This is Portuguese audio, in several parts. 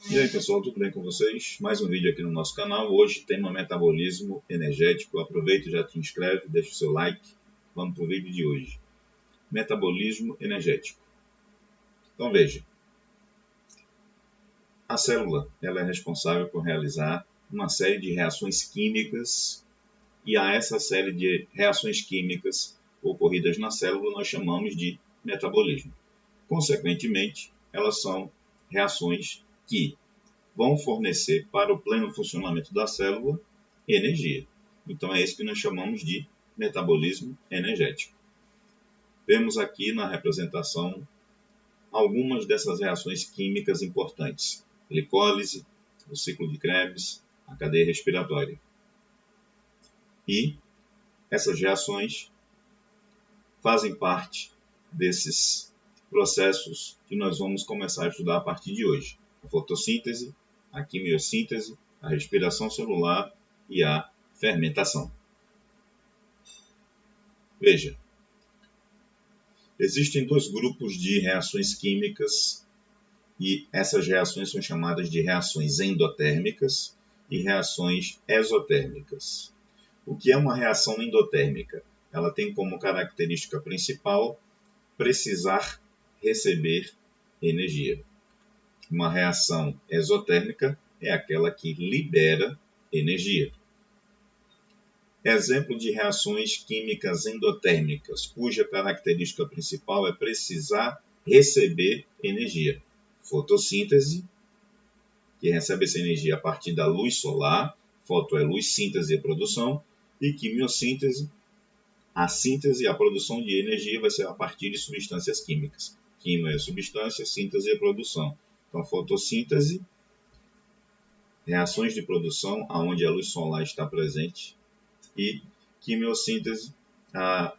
E aí pessoal, tudo bem com vocês? Mais um vídeo aqui no nosso canal. Hoje tema metabolismo energético. Aproveita e já te inscreve, deixa o seu like. Vamos para o vídeo de hoje. Metabolismo energético. Então veja, a célula ela é responsável por realizar uma série de reações químicas e a essa série de reações químicas ocorridas na célula nós chamamos de metabolismo. Consequentemente, elas são reações que vão fornecer para o pleno funcionamento da célula energia. Então é isso que nós chamamos de metabolismo energético. Vemos aqui na representação algumas dessas reações químicas importantes. Glicólise, o ciclo de Krebs, a cadeia respiratória. E essas reações fazem parte desses processos que nós vamos começar a estudar a partir de hoje. A fotossíntese, a quimiossíntese, a respiração celular e a fermentação. Veja, existem dois grupos de reações químicas e essas reações são chamadas de reações endotérmicas e reações exotérmicas. O que é uma reação endotérmica? Ela tem como característica principal precisar receber energia. Uma reação exotérmica é aquela que libera energia. Exemplo de reações químicas endotérmicas, cuja característica principal é precisar receber energia. Fotossíntese, que recebe essa energia a partir da luz solar, foto é luz, síntese é produção, e quimiossíntese, a síntese e a produção de energia vai ser a partir de substâncias químicas. Quimio é substância, síntese é produção. Então, fotossíntese, reações de produção onde a luz solar está presente, e quimiossíntese,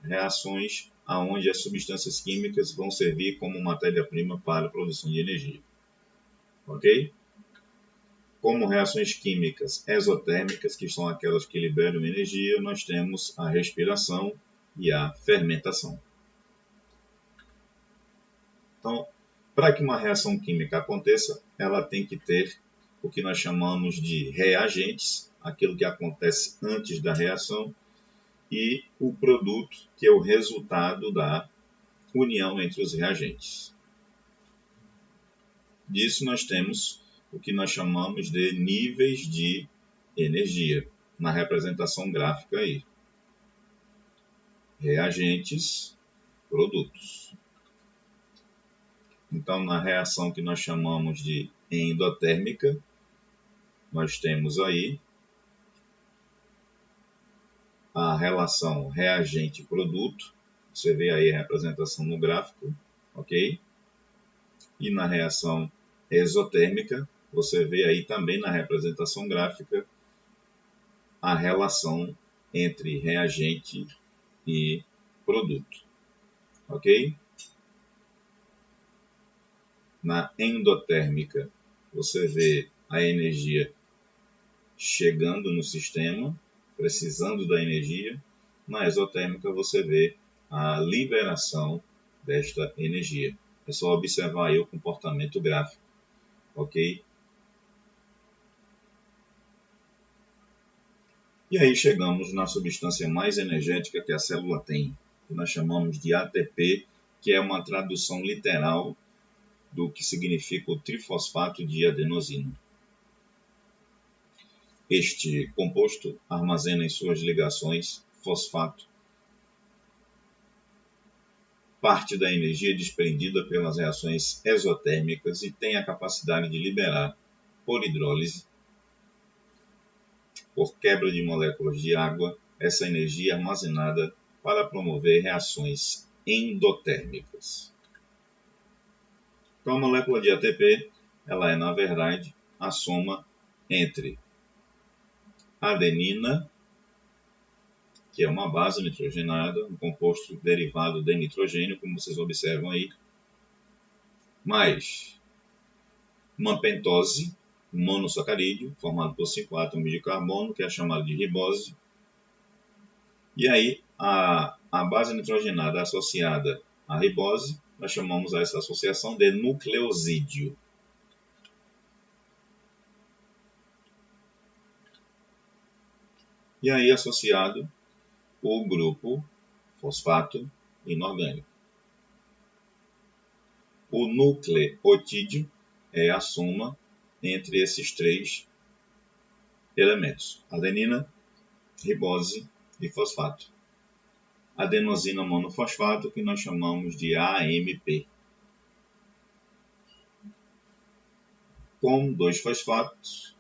reações onde as substâncias químicas vão servir como matéria-prima para a produção de energia. Ok? Como reações químicas exotérmicas, que são aquelas que liberam energia, nós temos a respiração e a fermentação. Então, para que uma reação química aconteça, ela tem que ter o que nós chamamos de reagentes, aquilo que acontece antes da reação, e o produto, que é o resultado da união entre os reagentes. Disso nós temos o que nós chamamos de níveis de energia, na representação gráfica aí. Reagentes, produtos. Então, na reação que nós chamamos de endotérmica, nós temos aí a relação reagente-produto. Você vê aí a representação no gráfico, ok? E na reação exotérmica, você vê aí também na representação gráfica a relação entre reagente e produto, ok? Na endotérmica, você vê a energia chegando no sistema, precisando da energia. Na exotérmica, você vê a liberação desta energia. É só observar aí o comportamento gráfico, ok? E aí chegamos na substância mais energética que a célula tem, que nós chamamos de ATP, que é uma tradução literal do que significa o trifosfato de adenosina. Este composto armazena em suas ligações fosfato parte da energia desprendida pelas reações exotérmicas e tem a capacidade de liberar, por hidrólise, por quebra de moléculas de água, essa energia armazenada para promover reações endotérmicas. Então, a molécula de ATP, ela é, na verdade, a soma entre adenina, que é uma base nitrogenada, um composto derivado de nitrogênio, como vocês observam aí, mais uma pentose, um monossacarídeo, formado por 5 átomos de carbono, que é chamado de ribose. E aí, a base nitrogenada associada à ribose, nós chamamos essa associação de nucleosídeo. E aí associado o grupo fosfato inorgânico. O nucleotídeo é a soma entre esses três elementos: adenina, ribose e fosfato. Adenosina monofosfato, que nós chamamos de AMP. Com 2 fosfatos,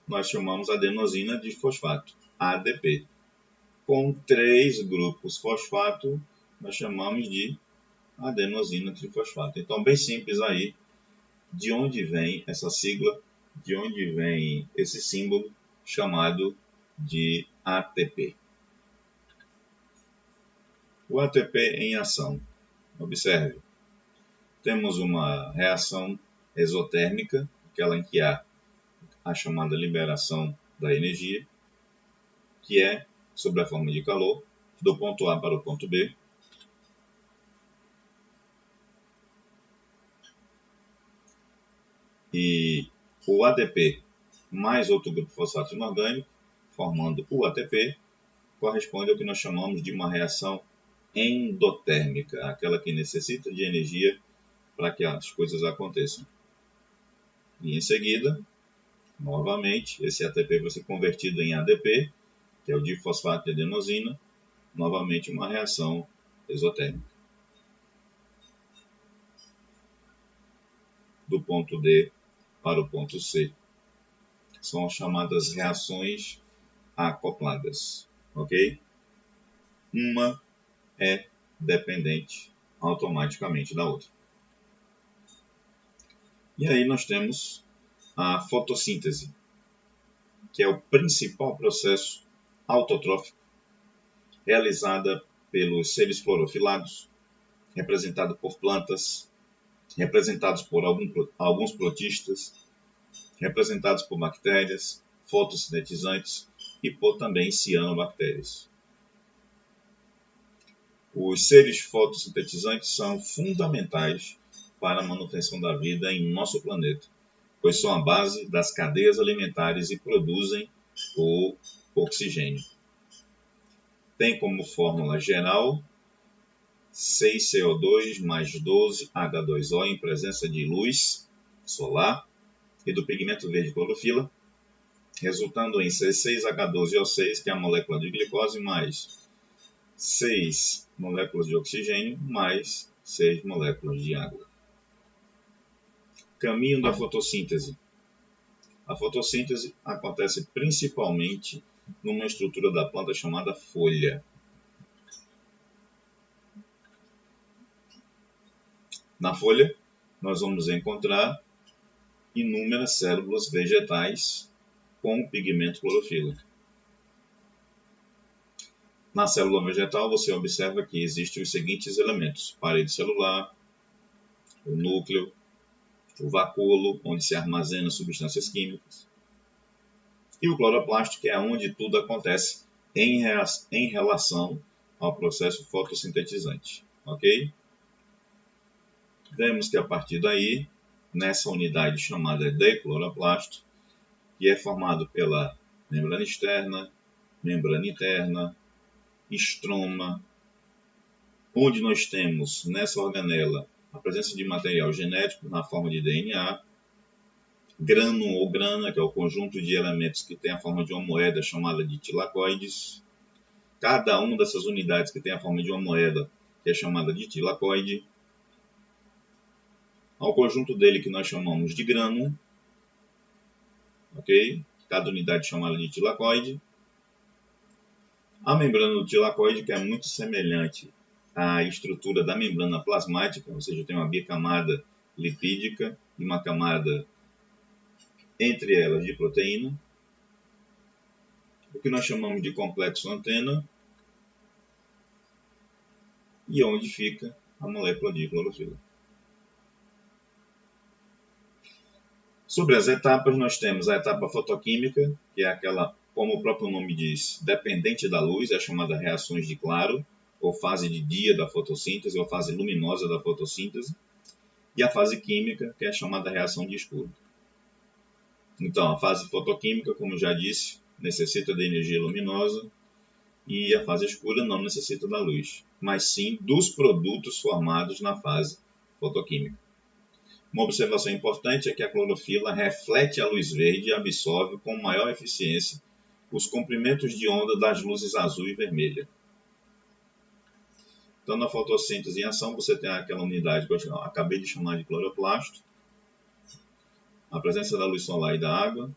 nós chamamos adenosina disfosfato, ADP. Com 3 grupos fosfato, nós chamamos de adenosina trifosfato. Então, bem simples aí, de onde vem essa sigla, de onde vem esse símbolo chamado de ATP. O ATP em ação. Observe, temos uma reação exotérmica, aquela em que há a chamada liberação da energia, que é sob a forma de calor, do ponto A para o ponto B. E o ADP mais outro grupo fosfato inorgânico, formando o ATP, corresponde ao que nós chamamos de uma reação endotérmica, aquela que necessita de energia para que as coisas aconteçam. E em seguida, novamente, esse ATP vai ser convertido em ADP, que é o difosfato de adenosina, novamente uma reação exotérmica. Do ponto D para o ponto C. São as chamadas reações acopladas, ok? Uma é dependente automaticamente da outra. E aí nós temos a fotossíntese, que é o principal processo autotrófico realizada pelos seres clorofilados, representado por plantas, representados por alguns protistas, representados por bactérias, fotossintetizantes e por também cianobactérias. Os seres fotossintetizantes são fundamentais para a manutenção da vida em nosso planeta, pois são a base das cadeias alimentares e produzem o oxigênio. Tem como fórmula geral 6CO2 mais 12H2O em presença de luz solar e do pigmento verde clorofila, resultando em C6H12O6, que é a molécula de glicose, mais 6 moléculas de oxigênio, mais 6 moléculas de água. Caminho da fotossíntese. A fotossíntese acontece principalmente numa estrutura da planta chamada folha. Na folha, nós vamos encontrar inúmeras células vegetais com pigmento clorofila. Na célula vegetal, você observa que existem os seguintes elementos: parede celular, o núcleo, o vacúolo, onde se armazena substâncias químicas, e o cloroplasto, que é onde tudo acontece em relação ao processo fotossintetizante. Ok? Vemos que a partir daí, nessa unidade chamada de cloroplasto, que é formado pela membrana externa, membrana interna, estroma, onde nós temos nessa organela a presença de material genético na forma de DNA, grano ou grana, que é o conjunto de elementos que tem a forma de uma moeda chamada de tilacoides. Cada uma dessas unidades que tem a forma de uma moeda, que é chamada de tilacoide, ao conjunto dele que nós chamamos de grano, ok? Cada unidade chamada de tilacoide. A membrana do tilacoide, que é muito semelhante à estrutura da membrana plasmática, ou seja, tem uma bicamada lipídica e uma camada entre elas de proteína. O que nós chamamos de complexo antena, e onde fica a molécula de clorofila. Sobre as etapas, nós temos a etapa fotoquímica, que é aquela, como o próprio nome diz, dependente da luz, é a chamada reações de claro, ou fase de dia da fotossíntese, ou fase luminosa da fotossíntese, e a fase química, que é a chamada reação de escuro. Então, a fase fotoquímica, como já disse, necessita de energia luminosa e a fase escura não necessita da luz, mas sim dos produtos formados na fase fotoquímica. Uma observação importante é que a clorofila reflete a luz verde e absorve com maior eficiência os comprimentos de onda das luzes azul e vermelha. Então, na fotossíntese em ação, você tem aquela unidade que eu acabei de chamar de cloroplasto, a presença da luz solar e da água,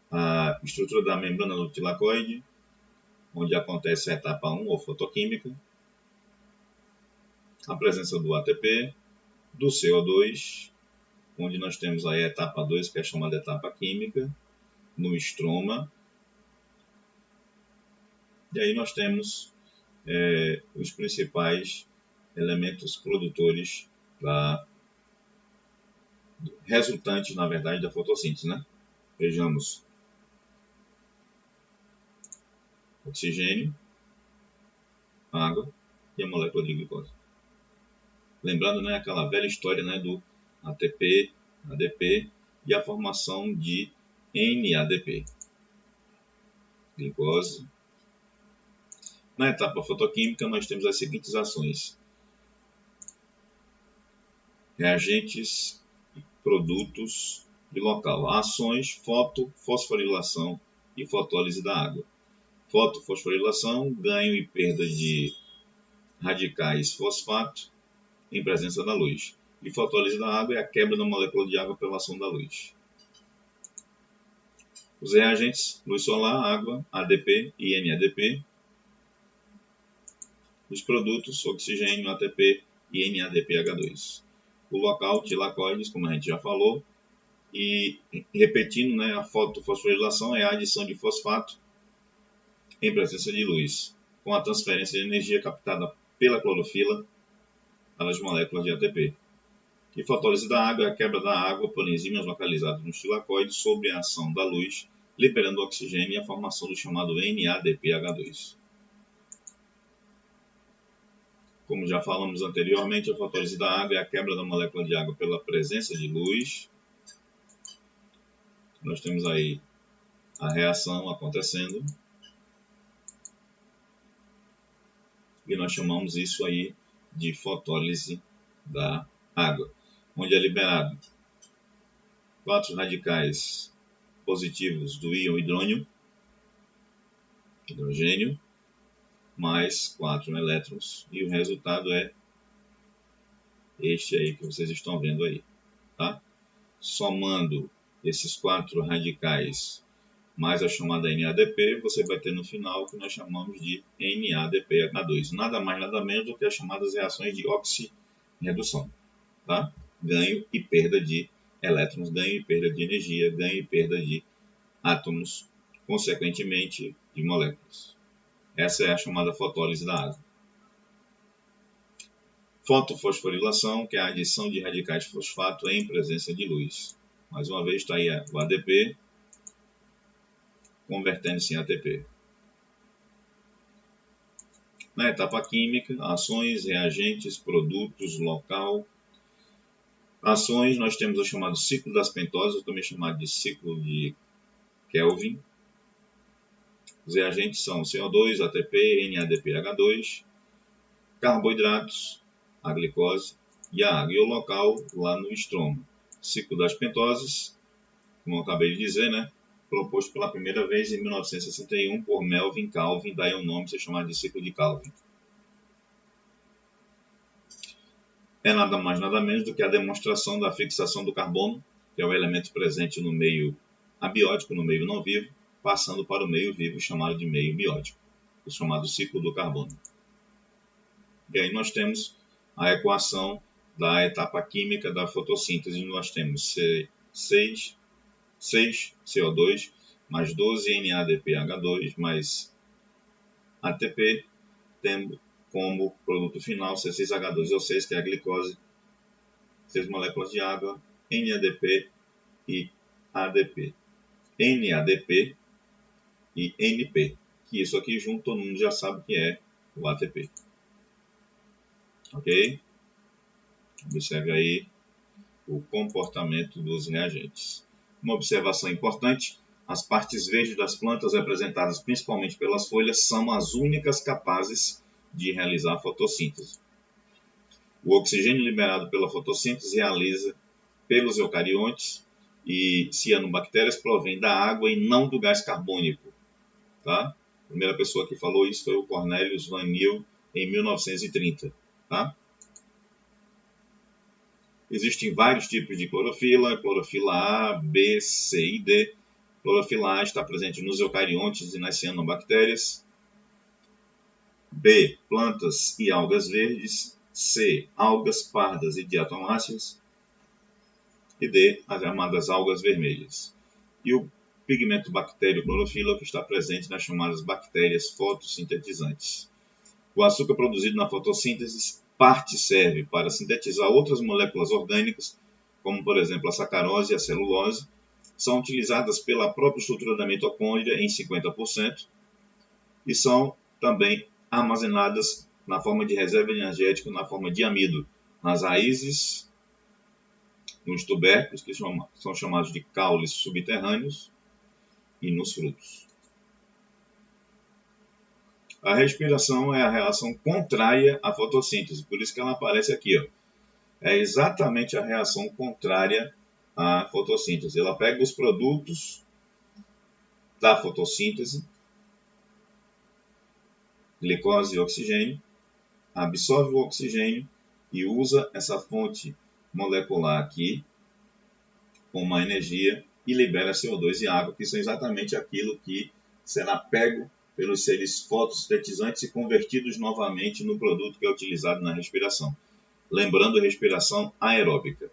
a estrutura da membrana do tilacoide, onde acontece a etapa 1, ou fotoquímica, a presença do ATP, do CO2, onde nós temos aí a etapa 2, que é chamada etapa química, no estroma. E aí nós temos os principais elementos produtores resultantes, na verdade, da fotossíntese, né? Vejamos: oxigênio, água e a molécula de glicose. Lembrando, né, aquela velha história, né, do ATP, ADP e a formação de NADP, glicose. Na etapa fotoquímica, nós temos as seguintes ações: reagentes, produtos e local. Ações: fotofosforilação e fotólise da água. Fotofosforilação, ganho e perda de radicais fosfato em presença da luz. E fotólise da água é a quebra da molécula de água pela ação da luz. Os reagentes: luz solar, água, ADP e NADP. Os produtos: oxigênio, ATP e NADPH2. O local: tilacoides, como a gente já falou. E repetindo, né, a fotofosforilação é a adição de fosfato em presença de luz, com a transferência de energia captada pela clorofila para as moléculas de ATP. E fotólise da água é a quebra da água por enzimas localizadas nos tilacoides sob a ação da luz, liberando oxigênio e a formação do chamado NADPH2. Como já falamos anteriormente, a fotólise da água é a quebra da molécula de água pela presença de luz. Nós temos aí a reação acontecendo e nós chamamos isso aí de fotólise da água, onde é liberado 4 radicais positivos do íon hidrônio, hidrogênio, mais 4 elétrons, e o resultado é este aí que vocês estão vendo aí, tá? Somando esses 4 radicais mais a chamada NADP, você vai ter no final o que nós chamamos de NADPH2. Nada mais, nada menos do que as chamadas reações de oxirredução, tá? Ganho e perda de elétrons, ganho e perda de energia, ganho e perda de átomos, consequentemente de moléculas. Essa é a chamada fotólise da água. Fotofosforilação, que é a adição de radicais de fosfato em presença de luz. Mais uma vez está aí o ADP, convertendo-se em ATP. Na etapa química, ações, reagentes, produtos, local. Ações, nós temos o chamado ciclo das pentoses, também chamado de ciclo de Kelvin. Os reagentes são CO2, ATP, NADPH2, carboidratos, a glicose e a água. E o local lá no estroma. Ciclo das pentoses, como eu acabei de dizer, né? Proposto pela primeira vez em 1961 por Melvin Calvin, daí o nome se chamado de ciclo de Calvin. É nada mais nada menos do que a demonstração da fixação do carbono, que é o elemento presente no meio abiótico, no meio não vivo, passando para o meio vivo, chamado de meio biótico, o chamado ciclo do carbono. E aí nós temos a equação da etapa química da fotossíntese. Nós temos 6 CO2 mais 12 NADPH2 mais ATP, tendo como produto final C6H12O6, que é a glicose, 6 moléculas de água, NADP e ADP. NADP e NP, que isso aqui junto todo mundo já sabe que é o ATP. Ok? Observe aí o comportamento dos reagentes. Uma observação importante: as partes verdes das plantas, representadas principalmente pelas folhas, são as únicas capazes de realizar a fotossíntese. O oxigênio liberado pela fotossíntese realiza pelos eucariontes e cianobactérias provém da água e não do gás carbônico. Tá? A primeira pessoa que falou isso foi o Cornelius Van Nieuw, em 1930. Tá? Existem vários tipos de clorofila, clorofila A, B, C e D. Clorofila A está presente nos eucariontes e nas cianobactérias. B, plantas e algas verdes. C, algas pardas e diatomáceas. E D, as chamadas algas vermelhas. E o pigmento bactério clorofila, que está presente nas chamadas bactérias fotossintetizantes. O açúcar produzido na fotossíntese, parte serve para sintetizar outras moléculas orgânicas, como por exemplo a sacarose e a celulose, são utilizadas pela própria estrutura da mitocôndria em 50% e são também armazenadas na forma de reserva energética, na forma de amido, nas raízes, nos tubérculos, que são chamados de caules subterrâneos, e nos frutos. A respiração é a reação contrária à fotossíntese, por isso que ela aparece aqui. Ó. É exatamente a reação contrária à fotossíntese. Ela pega os produtos da fotossíntese, glicose e oxigênio, absorve o oxigênio e usa essa fonte molecular aqui com uma energia e libera CO2 e água, que são exatamente aquilo que será pego pelos seres fotossintetizantes e convertidos novamente no produto que é utilizado na respiração. Lembrando a respiração aeróbica.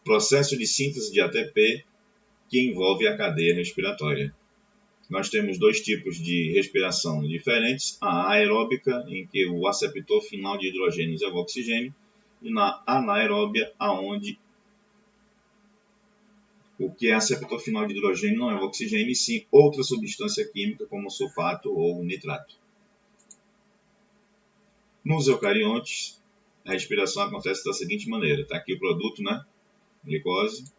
Processo de síntese de ATP que envolve a cadeia respiratória. Nós temos dois tipos de respiração diferentes, a aeróbica, em que o aceptor final de hidrogênios é o oxigênio, e na anaeróbia, onde o que é aceptor final de hidrogênio não é o oxigênio, e sim outra substância química, como sulfato ou nitrato. Nos eucariontes, a respiração acontece da seguinte maneira. Está aqui o produto, né? Glicose.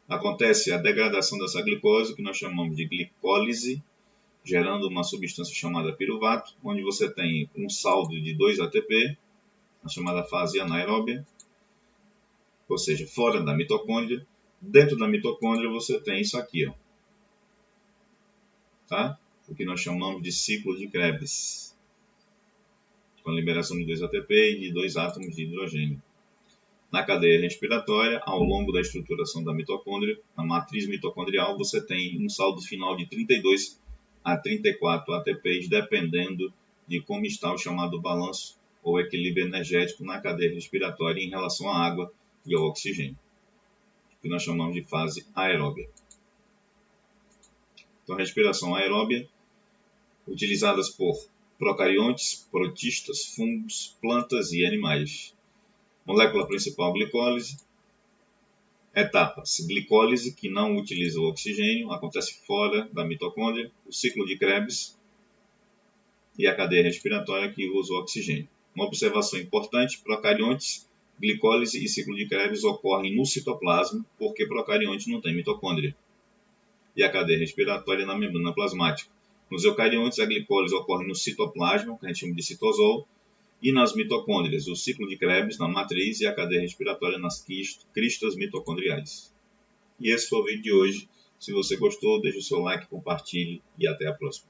Acontece a degradação dessa glicose, que nós chamamos de glicólise, gerando uma substância chamada piruvato, onde você tem um saldo de 2 ATP, a chamada fase anaeróbia, ou seja, fora da mitocôndria. Dentro da mitocôndria você tem isso aqui, ó, tá? O que nós chamamos de ciclo de Krebs, com a liberação de 2 ATP e de 2 átomos de hidrogênio. Na cadeia respiratória, ao longo da estruturação da mitocôndria, na matriz mitocondrial, você tem um saldo final de 32 a 34 ATPs, dependendo de como está o chamado balanço ou equilíbrio energético na cadeia respiratória em relação à água e ao oxigênio, que nós chamamos de fase aeróbia. Então, a respiração aeróbia, utilizadas por procariontes, protistas, fungos, plantas e animais. Molécula principal, glicólise. Etapas: glicólise, que não utiliza o oxigênio, acontece fora da mitocôndria. O ciclo de Krebs e a cadeia respiratória, que usa o oxigênio. Uma observação importante: procariontes, glicólise e ciclo de Krebs ocorrem no citoplasma, porque procarionte não tem mitocôndria. E a cadeia respiratória na membrana plasmática. Nos eucariontes, a glicólise ocorre no citoplasma, que a gente chama de citosol, e nas mitocôndrias, o ciclo de Krebs na matriz e a cadeia respiratória nas cristas mitocondriais. E esse foi o vídeo de hoje. Se você gostou, deixe o seu like, compartilhe e até a próxima.